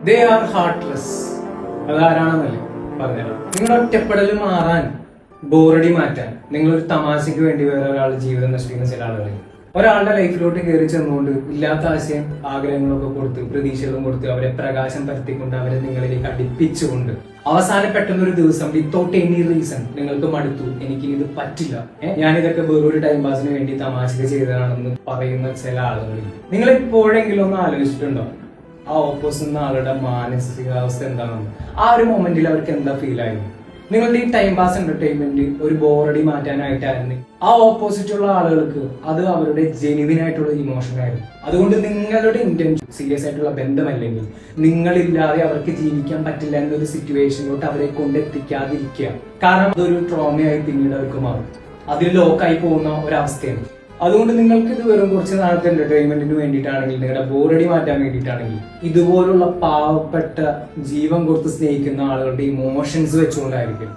They are heartless. അതാരാണെന്നല്ലേ പറഞ്ഞത്. നിങ്ങളുടെ ഒറ്റപ്പെടൽ മാറാൻ, ബോറടി മാറ്റാൻ, നിങ്ങളൊരു തമാശയ്ക്ക് വേണ്ടി വേറെ ഒരാളുടെ ജീവിതം നശിപ്പിക്കുന്ന ചില ആളുകൾ ഒരാളുടെ ലൈഫിലോട്ട് കയറി ചെന്നുകൊണ്ട് ഇല്ലാത്ത ആശയം ആഗ്രഹങ്ങളൊക്കെ കൊടുത്ത് പ്രതീക്ഷകളും കൊടുത്ത് അവരെ പ്രകാശം പരത്തിക്കൊണ്ട് അവരെ നിങ്ങളിലേക്ക് അടുപ്പിച്ചുകൊണ്ട് അവസാനം പെട്ടെന്ന് ഒരു ദിവസം വിത്തൗട്ട് എനി റീസൺ നിങ്ങൾക്ക് മടുത്തു, എനിക്ക് ഇത് പറ്റില്ല, ഞാനിതൊക്കെ വേറൊരു ടൈം പാസിന് വേണ്ടി തമാശക്ക് ചെയ്തതാണെന്ന് പറയുന്ന ചില ആളുകളിൽ നിങ്ങൾ എപ്പോഴെങ്കിലും ഒന്ന് ആലോചിച്ചിട്ടുണ്ടോ ആ ഓപ്പോസിറ്റ് ആളുടെ മാനസികാവസ്ഥ എന്താണെന്ന്? ആ ഒരു മൊമെന്റിൽ അവർക്ക് എന്താ ഫീൽ ആയിരുന്നു? നിങ്ങളുടെ ഈ ടൈം പാസ് എന്റർടൈൻമെന്റ് ഒരു ബോറടി മാറ്റാനായിട്ടായിരുന്നു. ആ ഓപ്പോസിറ്റ് ഉള്ള ആളുകൾക്ക് അത് അവരുടെ ജെനുവിൻ ആയിട്ടുള്ള ഇമോഷൻ ആയിരുന്നു. അതുകൊണ്ട് നിങ്ങളുടെ ഇന്റൻഷൻ സീരിയസ് ആയിട്ടുള്ള ബന്ധമല്ലെങ്കിൽ നിങ്ങളില്ലാതെ അവർക്ക് ജീവിക്കാൻ പറ്റില്ല എന്നൊരു സിറ്റുവേഷനിലോട്ട് അവരെ കൊണ്ടെത്തിക്കാതിരിക്കുക. കാരണം അതൊരു ട്രോമയായി പിന്നീട് അവർക്ക് മാറും. അതിൽ ലോക്കായി പോകുന്ന ഒരവസ്ഥയാണ്. അതുകൊണ്ട് നിങ്ങൾക്ക് ഇത് വെറും കുറച്ച് നാളത്തെ എന്റർടൈൻമെന്റിന് വേണ്ടിയിട്ടാണെങ്കിൽ, നിങ്ങളുടെ ബോറടി മാറ്റാൻ വേണ്ടിയിട്ടാണെങ്കിൽ, ഇതുപോലുള്ള പാവപ്പെട്ട ജീവൻ കൊടുത്ത് സ്നേഹിക്കുന്ന ആളുകളുടെ ഇമോഷൻസ് വെച്ചുകൊണ്ടായിരിക്കും